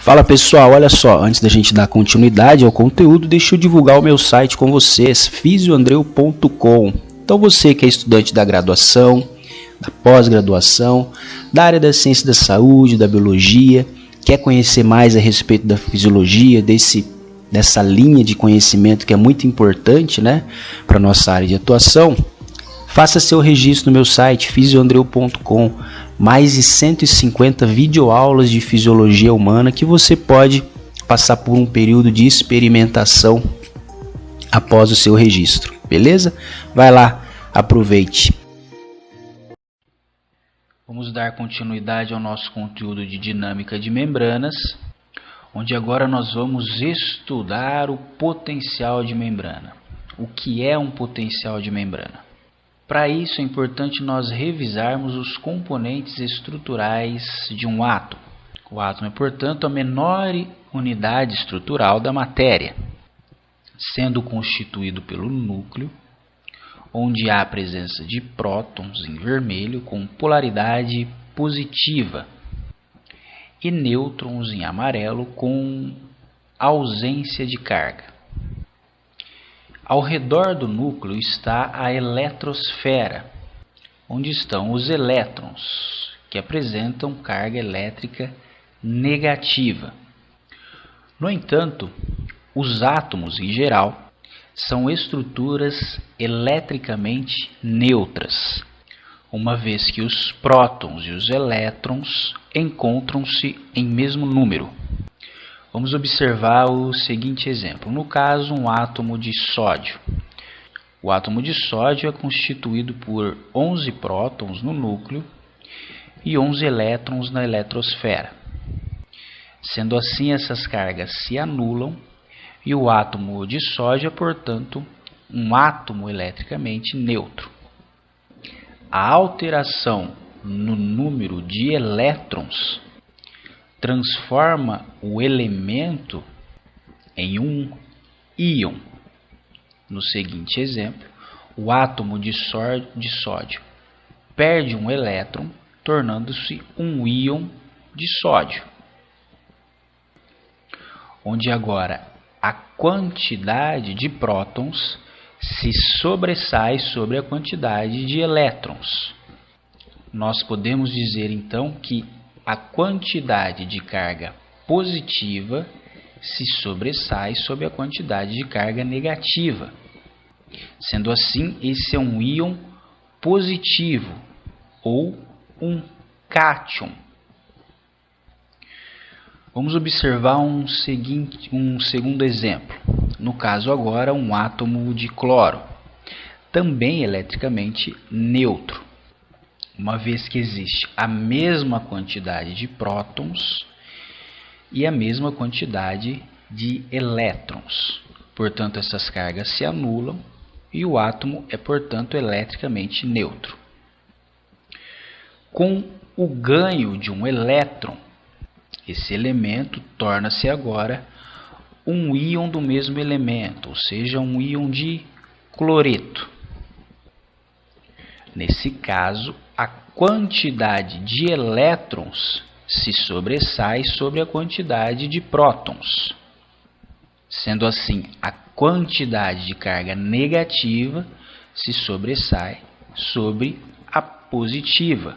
Fala pessoal, olha só, antes da gente dar continuidade ao conteúdo, deixa eu divulgar o meu site com vocês, fisioandreu.com. Então você que é estudante da graduação, da pós-graduação, da área da ciência da saúde, da biologia, quer conhecer mais a respeito da fisiologia, dessa linha de conhecimento que é muito importante, né, para a nossa área de atuação, faça seu registro no meu site, fisioandreu.com. Mais de 150 videoaulas de fisiologia humana que você pode passar por um período de experimentação após o seu registro, beleza? Vai lá, aproveite. Vamos dar continuidade ao nosso conteúdo de dinâmica de membranas, onde agora nós vamos estudar o potencial de membrana. O que é um potencial de membrana? Para isso é importante nós revisarmos os componentes estruturais de um átomo. O átomo é, portanto, a menor unidade estrutural da matéria, sendo constituído pelo núcleo, onde há a presença de prótons em vermelho com polaridade positiva e nêutrons em amarelo com ausência de carga. Ao redor do núcleo está a eletrosfera, onde estão os elétrons, que apresentam carga elétrica negativa. No entanto, os átomos em geral são estruturas eletricamente neutras, uma vez que os prótons e os elétrons encontram-se em mesmo número. Vamos observar o seguinte exemplo. No caso, um átomo de sódio. O átomo de sódio é constituído por 11 prótons no núcleo e 11 elétrons na eletrosfera. Sendo assim, essas cargas se anulam e o átomo de sódio é, portanto, um átomo eletricamente neutro. A alteração no número de elétrons transforma o elemento em um íon. No seguinte exemplo, o átomo de sódio perde um elétron, tornando-se um íon de sódio, onde agora a quantidade de prótons se sobressai sobre a quantidade de elétrons. Nós podemos dizer então que a quantidade de carga positiva se sobressai sobre a quantidade de carga negativa. Sendo assim, esse é um íon positivo ou um cátion. Vamos observar um segundo exemplo. No caso agora, um átomo de cloro, também eletricamente neutro, uma vez que existe a mesma quantidade de prótons e a mesma quantidade de elétrons. Portanto, essas cargas se anulam e o átomo é, portanto, eletricamente neutro. Com o ganho de um elétron, esse elemento torna-se agora um íon do mesmo elemento, ou seja, um íon de cloreto. Nesse caso, a quantidade de elétrons se sobressai sobre a quantidade de prótons. Sendo assim, a quantidade de carga negativa se sobressai sobre a positiva.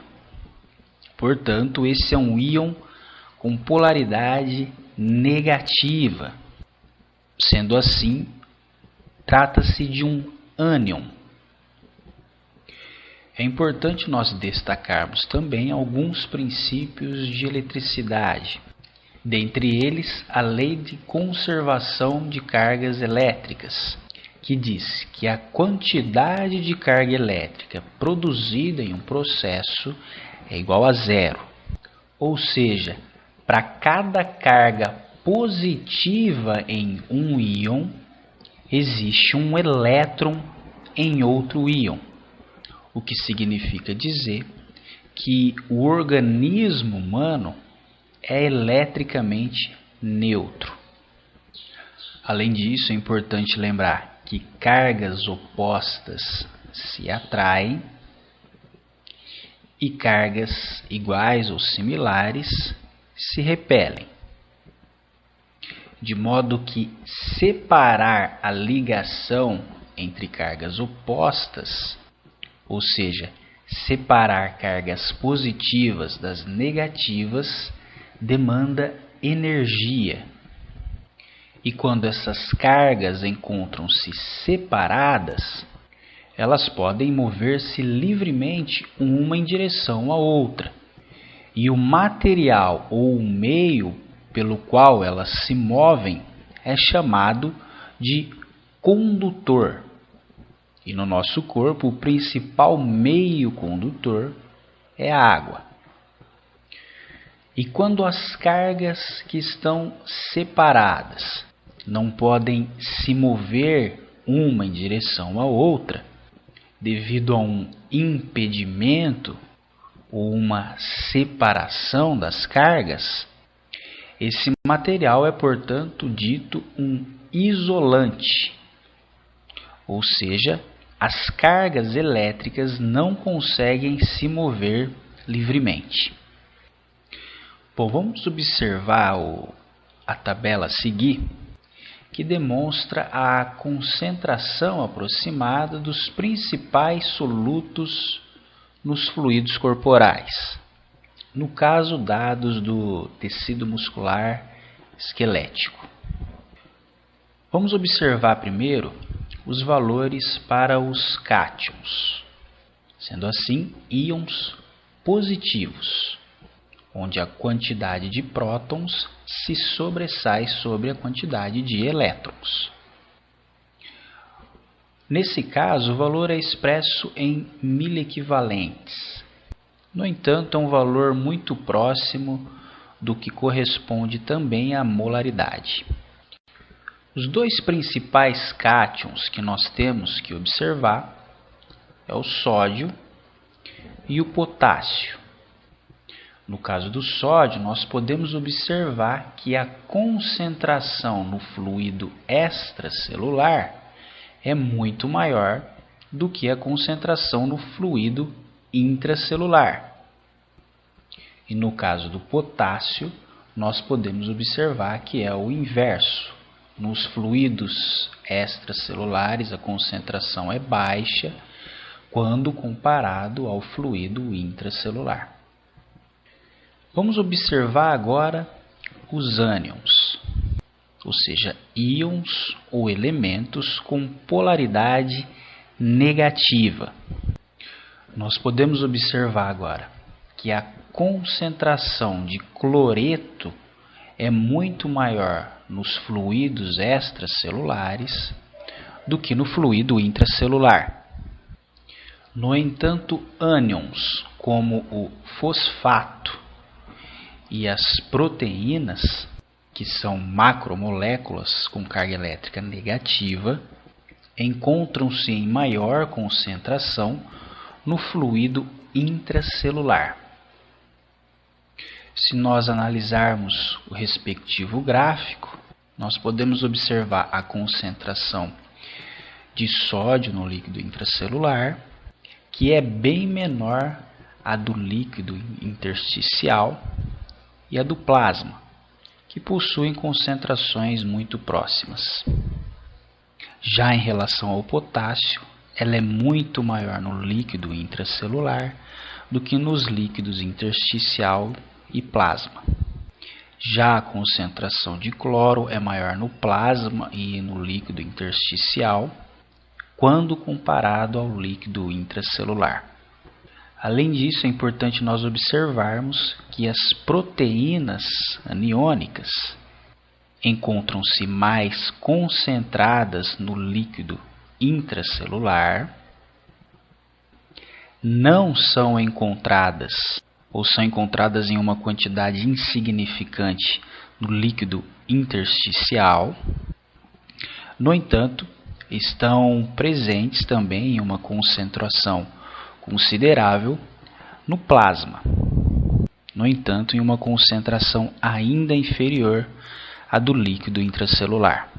Portanto, esse é um íon com polaridade negativa. Sendo assim, trata-se de um ânion. É importante nós destacarmos também alguns princípios de eletricidade, dentre eles a lei de conservação de cargas elétricas, que diz que a quantidade de carga elétrica produzida em um processo é igual a zero, ou seja, para cada carga positiva em um íon, existe um elétron em outro íon. O que significa dizer que o organismo humano é eletricamente neutro. Além disso, é importante lembrar que cargas opostas se atraem e cargas iguais ou similares se repelem. de modo que separar a ligação entre cargas opostas, ou seja, separar cargas positivas das negativas, demanda energia. E quando essas cargas encontram-se separadas, elas podem mover-se livremente uma em direção à outra. E o material ou o meio pelo qual elas se movem é chamado de condutor. E no nosso corpo, o principal meio condutor é a água. E quando as cargas que estão separadas não podem se mover uma em direção à outra, devido a um impedimento ou uma separação das cargas, esse material é, portanto, dito um isolante, ou seja, as cargas elétricas não conseguem se mover livremente. Bom, vamos observar a tabela a seguir, que demonstra a concentração aproximada dos principais solutos nos fluidos corporais. No caso, dados do tecido muscular esquelético. Vamos observar primeiro os valores para os cátions, sendo assim íons positivos, onde a quantidade de prótons se sobressai sobre a quantidade de elétrons. Nesse caso, o valor é expresso em miliequivalentes. No entanto, é um valor muito próximo do que corresponde também à molaridade. Os dois principais cátions que nós temos que observar é o sódio e o potássio. No caso do sódio, nós podemos observar que a concentração no fluido extracelular é muito maior do que a concentração no fluido intracelular. E no caso do potássio, nós podemos observar que é o inverso. Nos fluidos extracelulares, a concentração é baixa quando comparado ao fluido intracelular. Vamos observar agora os ânions, ou seja, íons ou elementos com polaridade negativa. Nós podemos observar agora que a concentração de cloreto é muito maior nos fluidos extracelulares do que no fluido intracelular. No entanto, ânions como o fosfato e as proteínas, que são macromoléculas com carga elétrica negativa, encontram-se em maior concentração no fluido intracelular. Se nós analisarmos o respectivo gráfico, nós podemos observar a concentração de sódio no líquido intracelular, que é bem menor a do líquido intersticial e a do plasma, que possuem concentrações muito próximas. Já em relação ao potássio, ela é muito maior no líquido intracelular do que nos líquidos intersticial e plasma. Já a concentração de cloro é maior no plasma e no líquido intersticial, quando comparado ao líquido intracelular. Além disso, é importante nós observarmos que as proteínas aniônicas encontram-se mais concentradas no líquido intracelular, não são encontradas ou são encontradas em uma quantidade insignificante no líquido intersticial. No entanto, estão presentes também em uma concentração considerável no plasma. No entanto, em uma concentração ainda inferior à do líquido intracelular.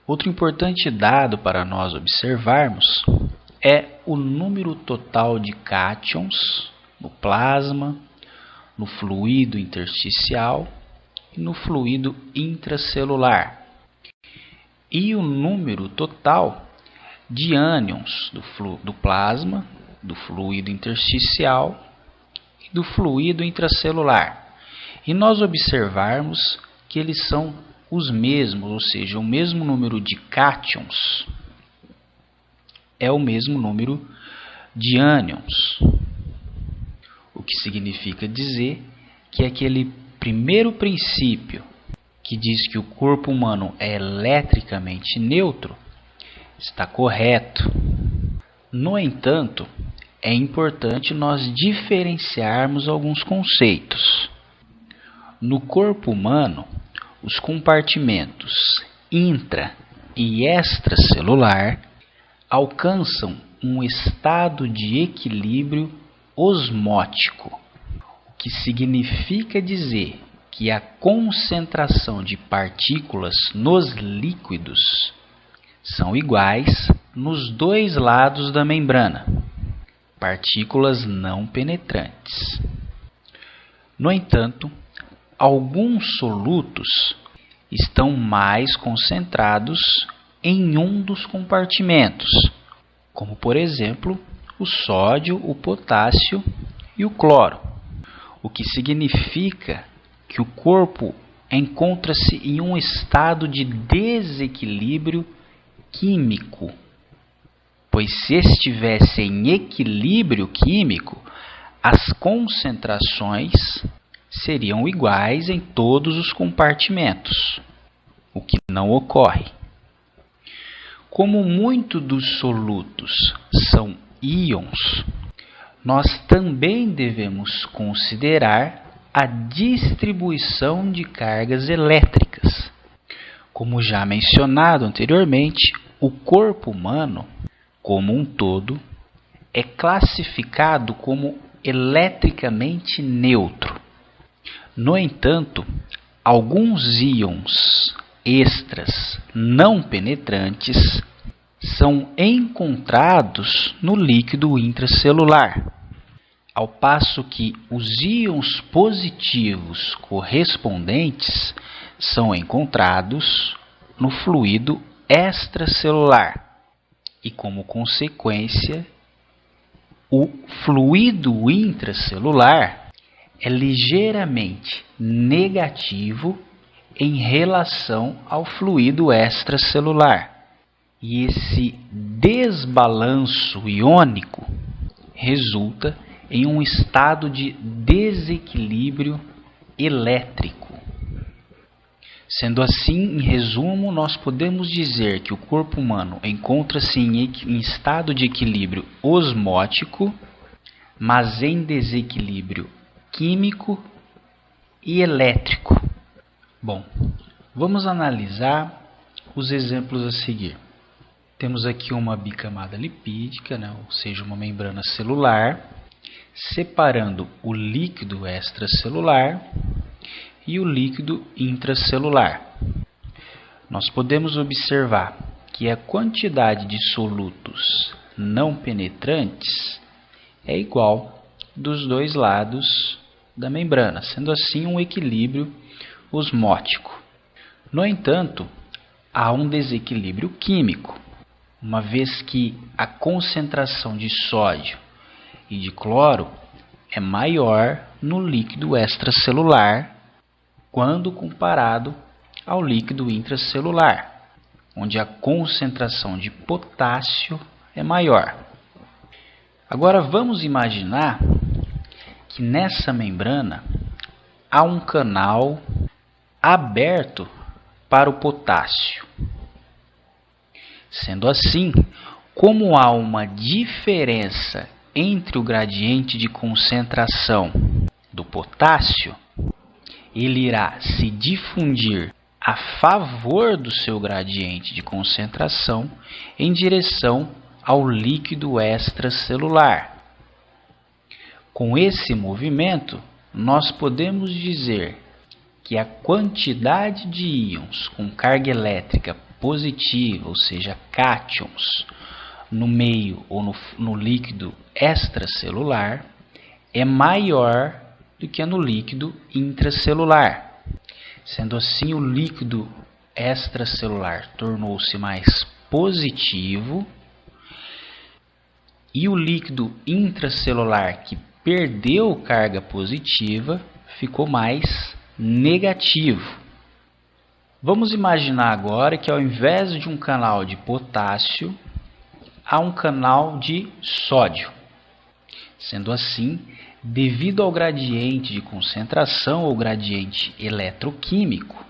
Outro importante dado para nós observarmos é o número total de cátions no plasma, no fluido intersticial e no fluido intracelular. E o número total de ânions do plasma, do fluido intersticial e do fluido intracelular. E nós observarmos que eles são os mesmos, ou seja, o mesmo número de cátions é o mesmo número de ânions. O que significa dizer que aquele primeiro princípio que diz que o corpo humano é eletricamente neutro está correto. No entanto, é importante nós diferenciarmos alguns conceitos. No corpo humano, os compartimentos intra e extracelular alcançam um estado de equilíbrio osmótico, o que significa dizer que a concentração de partículas nos líquidos são iguais nos dois lados da membrana, partículas não penetrantes. No entanto, alguns solutos estão mais concentrados em um dos compartimentos, como por exemplo o sódio, o potássio e o cloro, o que significa que o corpo encontra-se em um estado de desequilíbrio químico, pois se estivesse em equilíbrio químico, as concentrações seriam iguais em todos os compartimentos, o que não ocorre. Como muitos dos solutos são íons, nós também devemos considerar a distribuição de cargas elétricas. Como já mencionado anteriormente, o corpo humano, como um todo, é classificado como eletricamente neutro. No entanto, alguns íons extras não penetrantes são encontrados no líquido intracelular, ao passo que os íons positivos correspondentes são encontrados no fluido extracelular e, como consequência, o fluido intracelular é ligeiramente negativo em relação ao fluido extracelular. E esse desbalanço iônico resulta em um estado de desequilíbrio elétrico. Sendo assim, em resumo, nós podemos dizer que o corpo humano encontra-se em estado de equilíbrio osmótico, mas em desequilíbrio químico e elétrico. Bom, vamos analisar os exemplos a seguir. Temos aqui uma bicamada lipídica, ou seja, uma membrana celular, separando o líquido extracelular e o líquido intracelular. Nós podemos observar que a quantidade de solutos não penetrantes é igual dos dois lados da membrana, sendo assim um equilíbrio osmótico. No entanto, há um desequilíbrio químico, uma vez que a concentração de sódio e de cloro é maior no líquido extracelular quando comparado ao líquido intracelular, onde a concentração de potássio é maior. Agora vamos imaginar que nessa membrana há um canal aberto para o potássio. Sendo assim, como há uma diferença entre o gradiente de concentração do potássio, ele irá se difundir a favor do seu gradiente de concentração em direção ao líquido extracelular. Com esse movimento, nós podemos dizer que a quantidade de íons com carga elétrica positiva, ou seja, cátions, no meio ou no líquido extracelular é maior do que no líquido intracelular, Sendo assim, o líquido extracelular tornou-se mais positivo e o líquido intracelular, que perdeu carga positiva, ficou mais negativo. Vamos imaginar agora que ao invés de um canal de potássio, há um canal de sódio. Sendo assim, devido ao gradiente de concentração ou gradiente eletroquímico,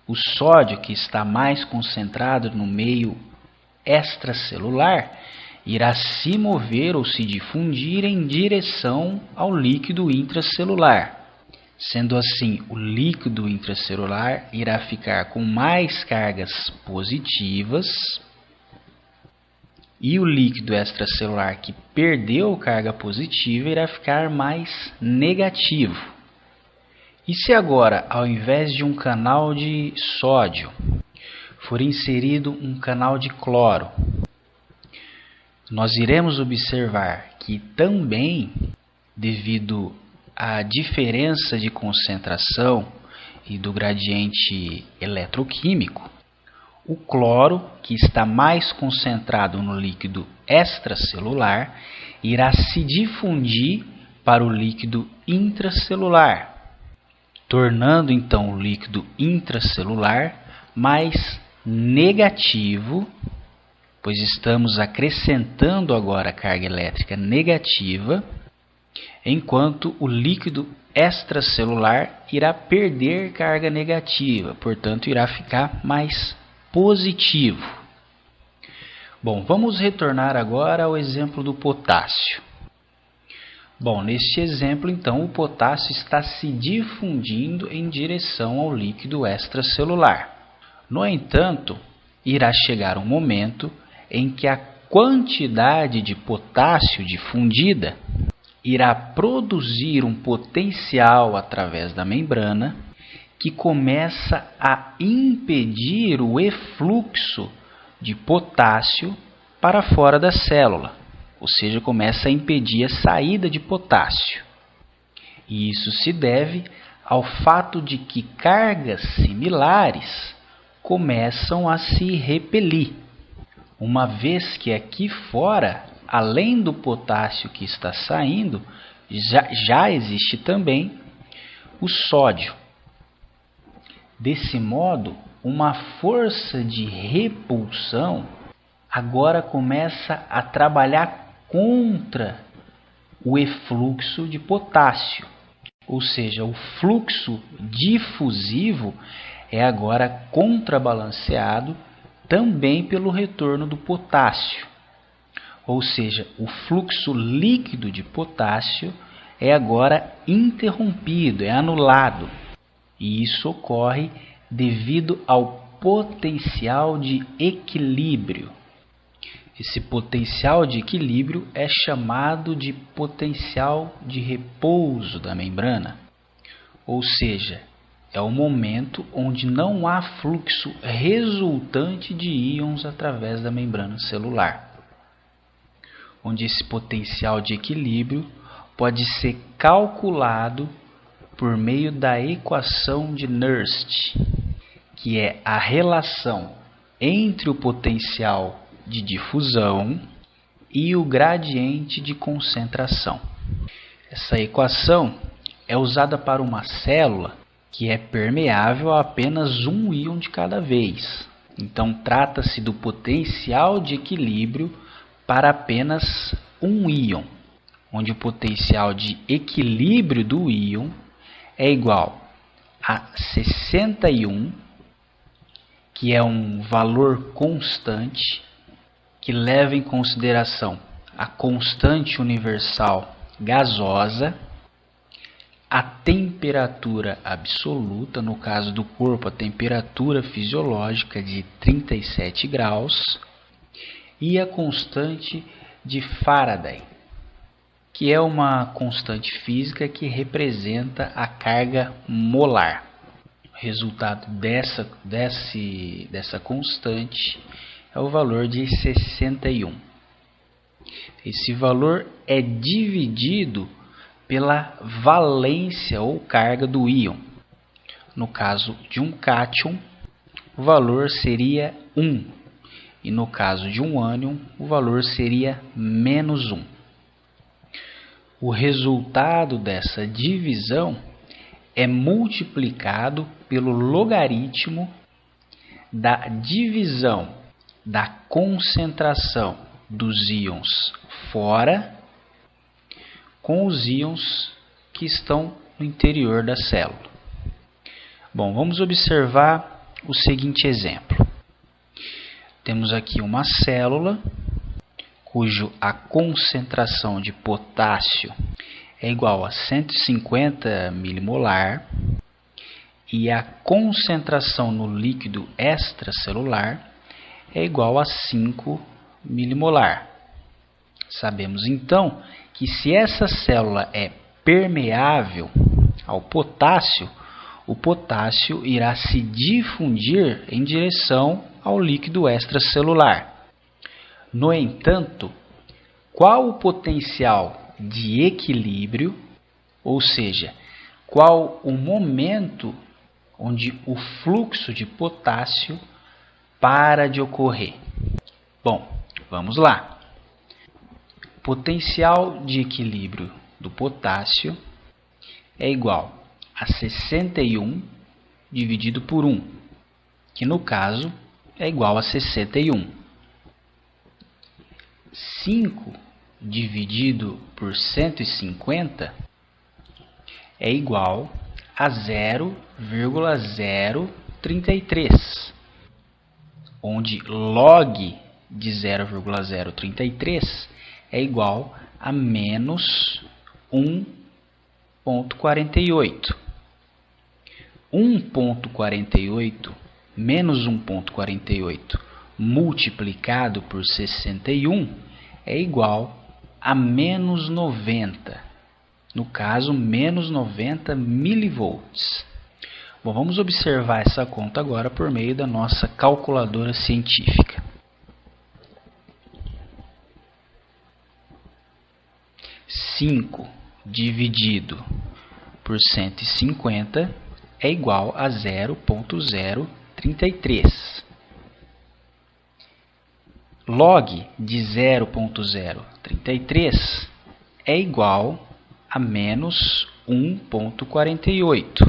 o sódio, que está mais concentrado no meio extracelular, irá se mover ou se difundir em direção ao líquido intracelular. Sendo assim, o líquido intracelular irá ficar com mais cargas positivas e o líquido extracelular, que perdeu carga positiva, irá ficar mais negativo. E se agora, ao invés de um canal de sódio, for inserido um canal de cloro, nós iremos observar que também, devido à diferença de concentração e do gradiente eletroquímico, o cloro, que está mais concentrado no líquido extracelular, irá se difundir para o líquido intracelular, tornando então o líquido intracelular mais negativo, pois estamos acrescentando agora a carga elétrica negativa, enquanto o líquido extracelular irá perder carga negativa, portanto irá ficar mais positivo. Bom, vamos retornar agora ao exemplo do potássio. Bom, neste exemplo, então, o potássio está se difundindo em direção ao líquido extracelular. No entanto, irá chegar um momento em que a quantidade de potássio difundida irá produzir um potencial através da membrana que começa a impedir o efluxo de potássio para fora da célula, ou seja, começa a impedir a saída de potássio. E isso se deve ao fato de que cargas similares começam a se repelir, uma vez que aqui fora, além do potássio que está saindo, já existe também o sódio. Desse modo, uma força de repulsão agora começa a trabalhar contra o efluxo de potássio, ou seja, o fluxo difusivo é agora contrabalanceado também pelo retorno do potássio, ou seja, o fluxo líquido de potássio é agora interrompido, é anulado, e isso ocorre devido ao potencial de equilíbrio. Esse potencial de equilíbrio é chamado de potencial de repouso da membrana, ou seja, é o momento onde não há fluxo resultante de íons através da membrana celular, onde esse potencial de equilíbrio pode ser calculado por meio da equação de Nernst, que é a relação entre o potencial de difusão e o gradiente de concentração. Essa equação é usada para uma célula que é permeável a apenas um íon de cada vez. Então, trata-se do potencial de equilíbrio para apenas um íon, onde o potencial de equilíbrio do íon é igual a 61, que é um valor constante que leva em consideração a constante universal gasosa, a temperatura absoluta, no caso do corpo, a temperatura fisiológica de 37 graus, e a constante de Faraday, que é uma constante física que representa a carga molar. O resultado dessa constante é o valor de 61. Esse valor é dividido pela valência ou carga do íon. no caso de um cátion, o valor seria 1. E no caso de um ânion, o valor seria menos 1. O resultado dessa divisão é multiplicado pelo logaritmo da divisão da concentração dos íons fora com os íons que estão no interior da célula. Bom, vamos observar o seguinte exemplo. Temos aqui uma célula a concentração de potássio é igual a 150 milimolar e a concentração no líquido extracelular é igual a 5 milimolar. Sabemos então que se essa célula é permeável ao potássio, o potássio irá se difundir em direção ao líquido extracelular. No entanto, qual o potencial de equilíbrio, ou seja, qual o momento onde o fluxo de potássio para de ocorrer? Bom, vamos lá. Potencial de equilíbrio do potássio é igual a 61 dividido por 1, que no caso é igual a 61. 5 dividido por 150 é igual a 0,033, onde log de 0,033 é igual a menos 1,48. 1,48 menos 1,48 multiplicado por 61 é igual a menos 90. No caso, menos 90 milivolts. Bom, vamos observar essa conta agora por meio da nossa calculadora científica. Cinco dividido por 150 é igual a 0,033. Log de 0,033 é igual a menos 1,48.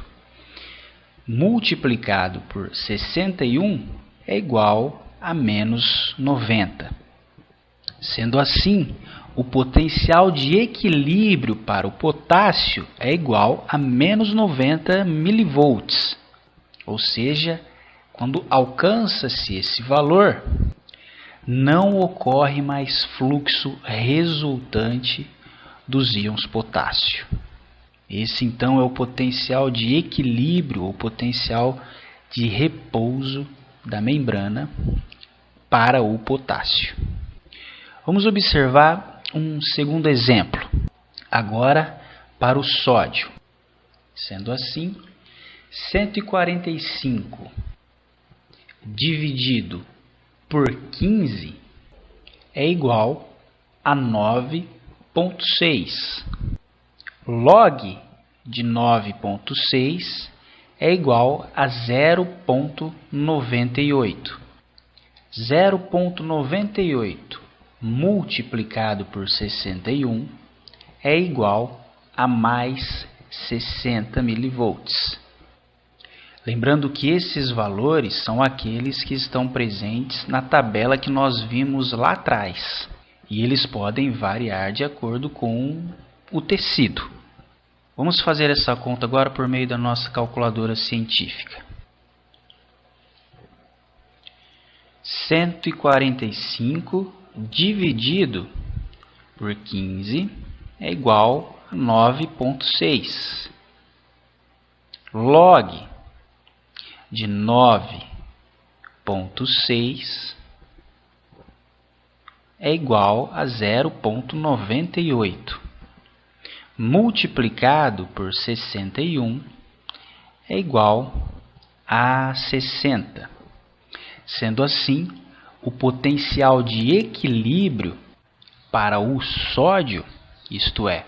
Multiplicado por 61 é igual a menos 90. Sendo assim, o potencial de equilíbrio para o potássio é igual a menos 90 milivolts. Ou seja, quando alcança-se esse valor, não ocorre mais fluxo resultante dos íons potássio. Esse então é o potencial de equilíbrio ou potencial de repouso da membrana para o potássio. Vamos observar um segundo exemplo, agora para o sódio. Sendo assim, 145 dividido por 15 é igual a 9,6. Log de 9,6 é igual a 0,98. 0,98 multiplicado por 61 é igual a mais 60 milivolts. Lembrando que esses valores são aqueles que estão presentes na tabela que nós vimos lá atrás. E eles podem variar de acordo com o tecido. Vamos fazer essa conta agora por meio da nossa calculadora científica. 145 dividido por 15 é igual a 9,6. Log de 9,6 é igual a 0,98. Multiplicado por 61 é igual a 60. Sendo assim, o potencial de equilíbrio para o sódio, isto é,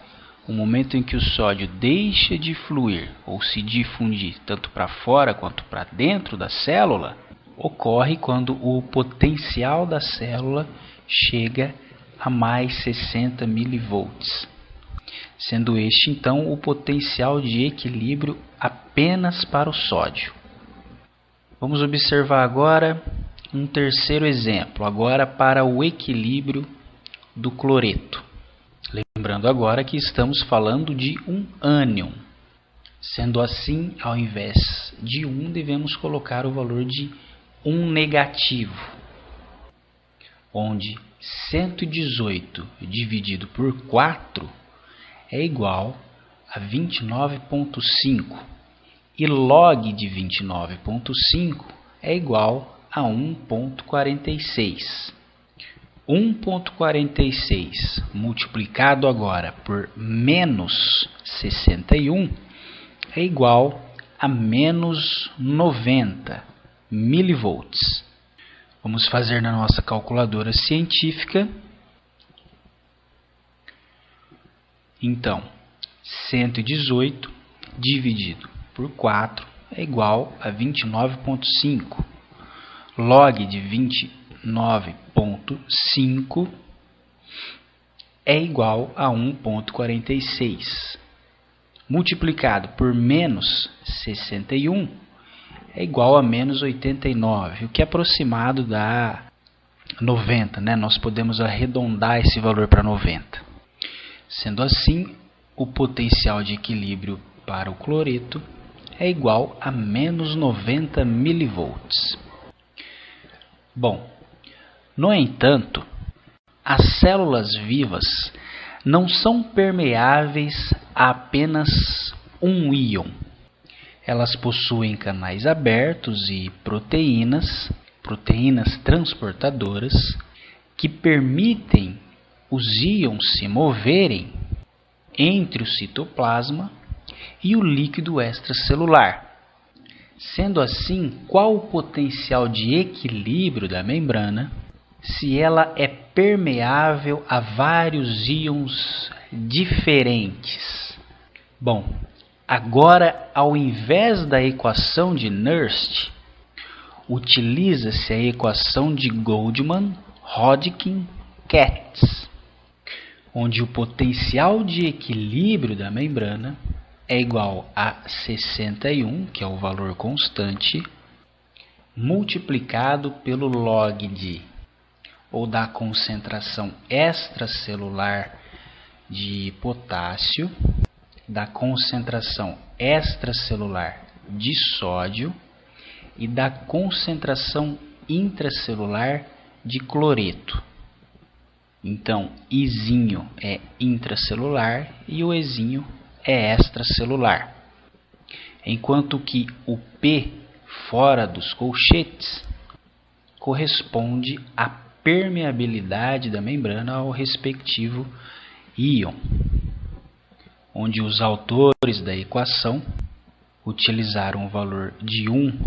o momento em que o sódio deixa de fluir ou se difundir tanto para fora quanto para dentro da célula, ocorre quando o potencial da célula chega a mais 60 mV, sendo este então o potencial de equilíbrio apenas para o sódio. Vamos observar agora um terceiro exemplo, agora para o equilíbrio do cloreto. Lembrando agora que estamos falando de um ânion. Sendo assim, ao invés de 1, devemos colocar o valor de 1 negativo, onde 118 dividido por 4 é igual a 29,5 e log de 29,5 é igual a 1,46. 1,46 multiplicado agora por menos 61 é igual a menos 90 milivolts. Vamos fazer na nossa calculadora científica. Então, 118 dividido por 4 é igual a 29,5. Log de 29,5 é igual a 1,46. Multiplicado por menos 61 é igual a menos 89, o que é aproximado dá 90, né? Nós podemos arredondar esse valor para 90. Sendo assim, o potencial de equilíbrio para o cloreto é igual a menos 90 milivolts. Bom, no entanto, as células vivas não são permeáveis a apenas um íon. Elas possuem canais abertos e proteínas transportadoras, que permitem os íons se moverem entre o citoplasma e o líquido extracelular. Sendo assim, qual o potencial de equilíbrio da membrana se ela é permeável a vários íons diferentes? Bom, agora, ao invés da equação de Nernst, utiliza-se a equação de Goldman-Hodgkin-Katz, onde o potencial de equilíbrio da membrana é igual a 61, que é o valor constante, multiplicado pelo log da concentração extracelular de potássio, da concentração extracelular de sódio e da concentração intracelular de cloreto. Então, Izinho é intracelular e o Ezinho é extracelular. Enquanto que o P fora dos colchetes corresponde à permeabilidade da membrana ao respectivo íon, onde os autores da equação utilizaram o valor de 1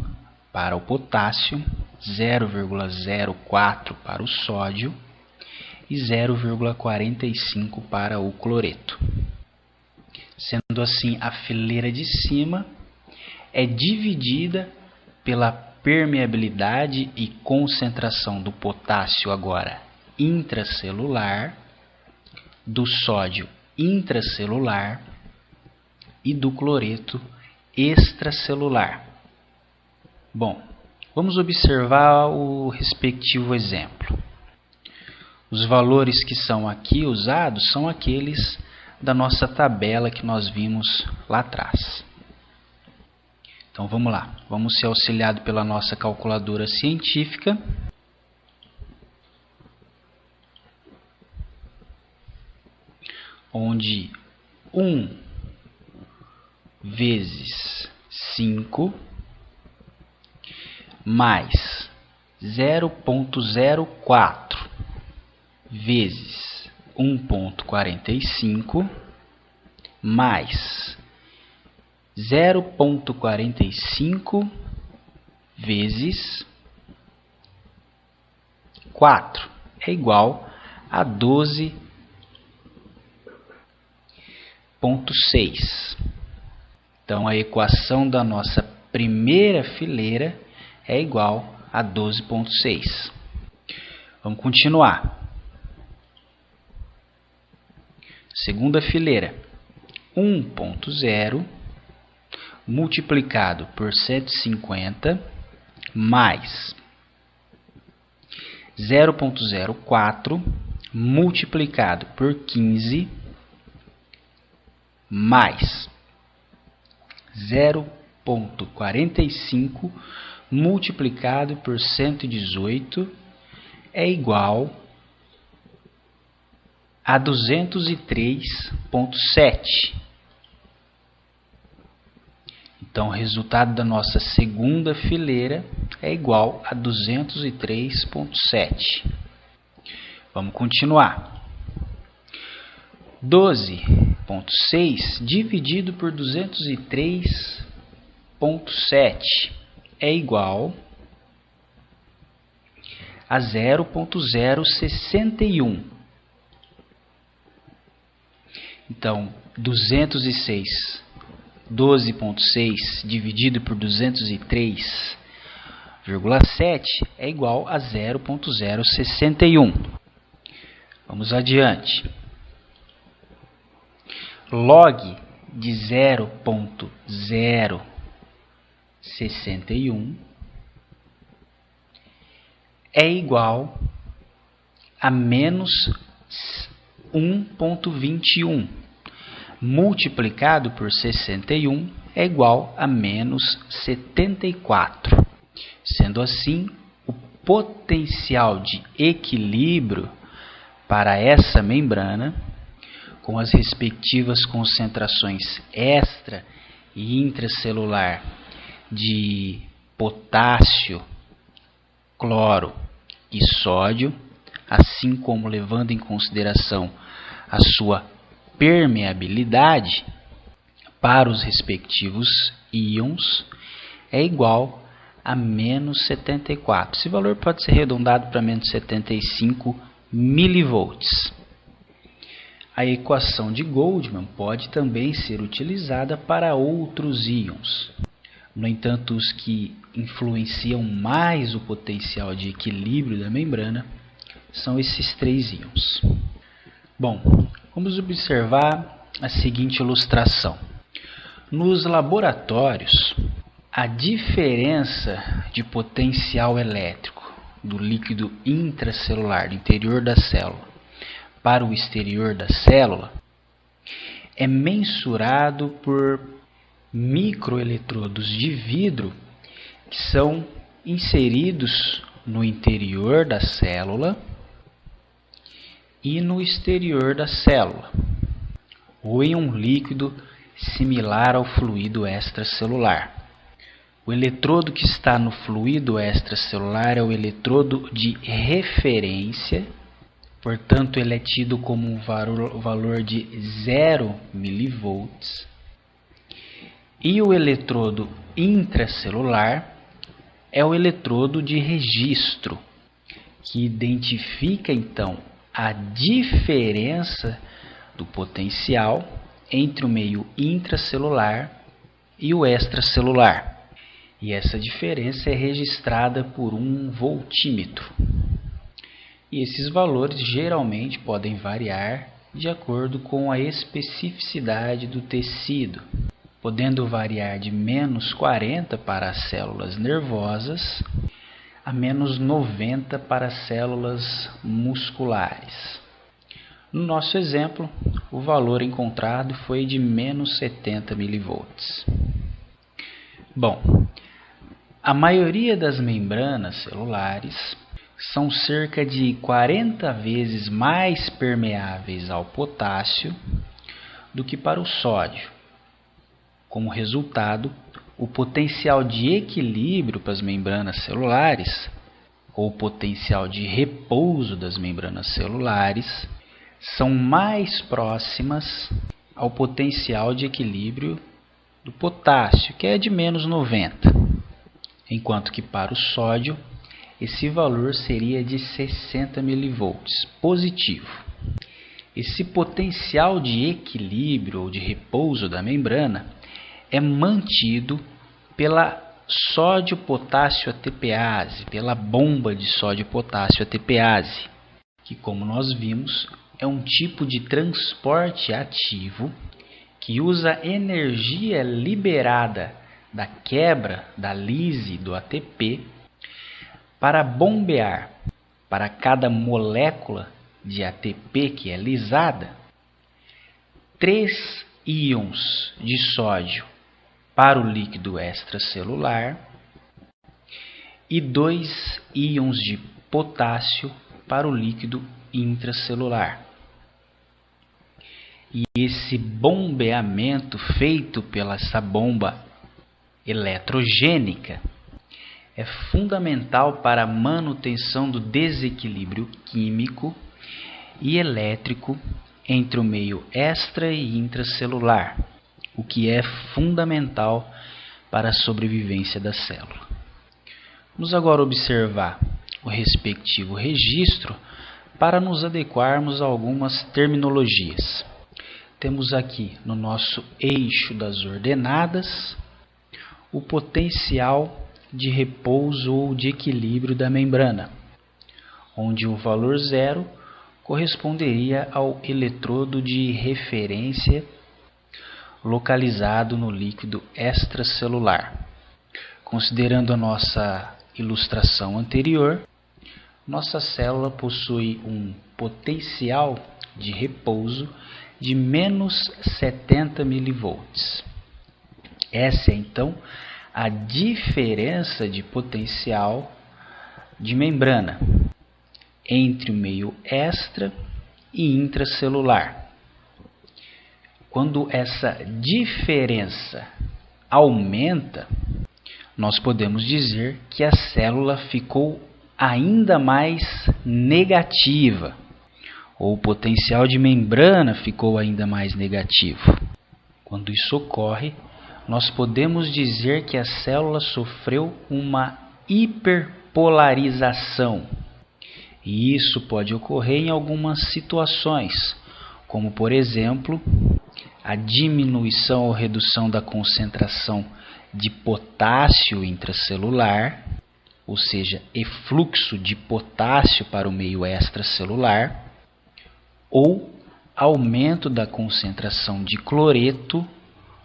para o potássio, 0,04 para o sódio e 0,45 para o cloreto. Sendo assim, a fileira de cima é dividida pela permeabilidade e concentração do potássio agora intracelular, do sódio intracelular e do cloreto extracelular. Bom, vamos observar o respectivo exemplo. Os valores que são aqui usados são aqueles da nossa tabela que nós vimos lá atrás. Então vamos lá, vamos ser auxiliados pela nossa calculadora científica. Onde 1 vezes 5 mais 0,04 vezes 1,45 mais 0,45 vezes 4 é igual a 12 12,6. Então, a equação da nossa primeira fileira é igual a 12,6. Vamos continuar. Segunda fileira, 1,0 multiplicado por 150 mais 0,04 multiplicado por 15 mais 0,45 multiplicado por 118 é igual a 203,7. Então, o resultado da nossa segunda fileira é igual a 203,7. Vamos continuar. 12,6 dividido por 203,7 é igual a 0,061. Então, 12,6 dividido por 203,7 é igual a 0,061. Vamos adiante. Log de 0,061 é igual a menos 1,21. Multiplicado por 61 é igual a menos 74. Sendo assim, o potencial de equilíbrio para essa membrana, com as respectivas concentrações extra e intracelular de potássio, cloro e sódio, assim como levando em consideração a sua permeabilidade para os respectivos íons, é igual a menos 74. Esse valor pode ser arredondado para menos 75 milivolts. A equação de Goldman pode também ser utilizada para outros íons. No entanto, os que influenciam mais o potencial de equilíbrio da membrana são esses três íons. Bom, vamos observar a seguinte ilustração. Nos laboratórios, a diferença de potencial elétrico do líquido intracelular do interior da célula para o exterior da célula é mensurado por microeletrodos de vidro que são inseridos no interior da célula e no exterior da célula, ou em um líquido similar ao fluido extracelular. O eletrodo que está no fluido extracelular é o eletrodo de referência, portanto ele é tido como um valor de 0 milivolts, e o eletrodo intracelular é o eletrodo de registro, que identifica então a diferença do potencial entre o meio intracelular e o extracelular. E essa diferença é registrada por um voltímetro. E esses valores geralmente podem variar de acordo com a especificidade do tecido, podendo variar de menos 40 para as células nervosas a menos 90 para as células musculares. No nosso exemplo, o valor encontrado foi de menos 70 milivolts. Bom, a maioria das membranas celulares são cerca de 40 vezes mais permeáveis ao potássio do que para o sódio. Como resultado, o potencial de equilíbrio para as membranas celulares, ou o potencial de repouso das membranas celulares, são mais próximas ao potencial de equilíbrio do potássio, que é de menos 90, enquanto que para o sódio esse valor seria de 60 milivolts positivo. Esse potencial de equilíbrio ou de repouso da membrana é mantido pela sódio-potássio ATPase, pela bomba de sódio-potássio ATPase, que, como nós vimos, é um tipo de transporte ativo que usa energia liberada da quebra da lise do ATP para bombear para cada molécula de ATP que é lisada 3 íons de sódio para o líquido extracelular e 2 íons de potássio para o líquido intracelular. E esse bombeamento feito pela essa bomba eletrogênica é fundamental para a manutenção do desequilíbrio químico e elétrico entre o meio extra e intracelular, o que é fundamental para a sobrevivência da célula. Vamos agora observar o respectivo registro para nos adequarmos a algumas terminologias. Temos aqui no nosso eixo das ordenadas o potencial de repouso ou de equilíbrio da membrana, onde o valor 0 corresponderia ao eletrodo de referência localizado no líquido extracelular. Considerando a nossa ilustração anterior, nossa célula possui um potencial de repouso de menos 70 mV. Essa é então a diferença de potencial de membrana entre o meio extra e intracelular. Quando essa diferença aumenta, nós podemos dizer que a célula ficou ainda mais negativa, ou o potencial de membrana ficou ainda mais negativo. Quando isso ocorre, nós podemos dizer que a célula sofreu uma hiperpolarização. E isso pode ocorrer em algumas situações, como por exemplo, a diminuição ou redução da concentração de potássio intracelular, ou seja, efluxo de potássio para o meio extracelular, ou aumento da concentração de cloreto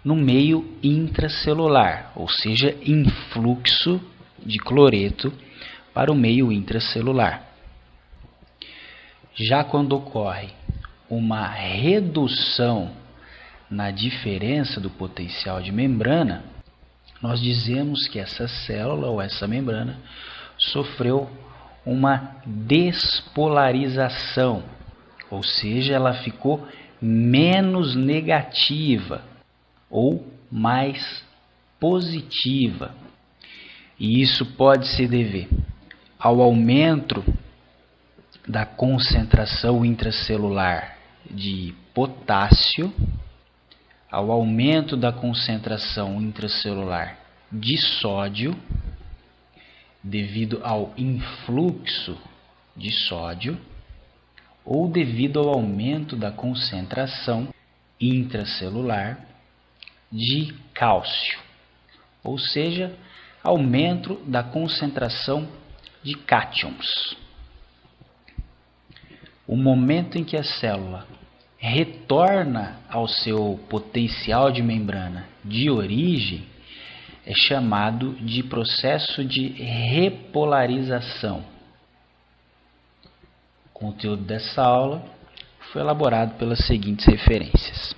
no meio intracelular, ou seja, influxo de cloreto para o meio intracelular. Já quando ocorre uma redução na diferença do potencial de membrana, nós dizemos que essa célula ou essa membrana sofreu uma despolarização, ou seja, ela ficou menos negativa ou mais positiva. E isso pode se dever ao aumento da concentração intracelular de potássio, ao aumento da concentração intracelular de sódio, devido ao influxo de sódio, ou devido ao aumento da concentração intracelular de cálcio, ou seja, aumento da concentração de cátions. O momento em que a célula retorna ao seu potencial de membrana de origem é chamado de processo de repolarização. O conteúdo dessa aula foi elaborado pelas seguintes referências.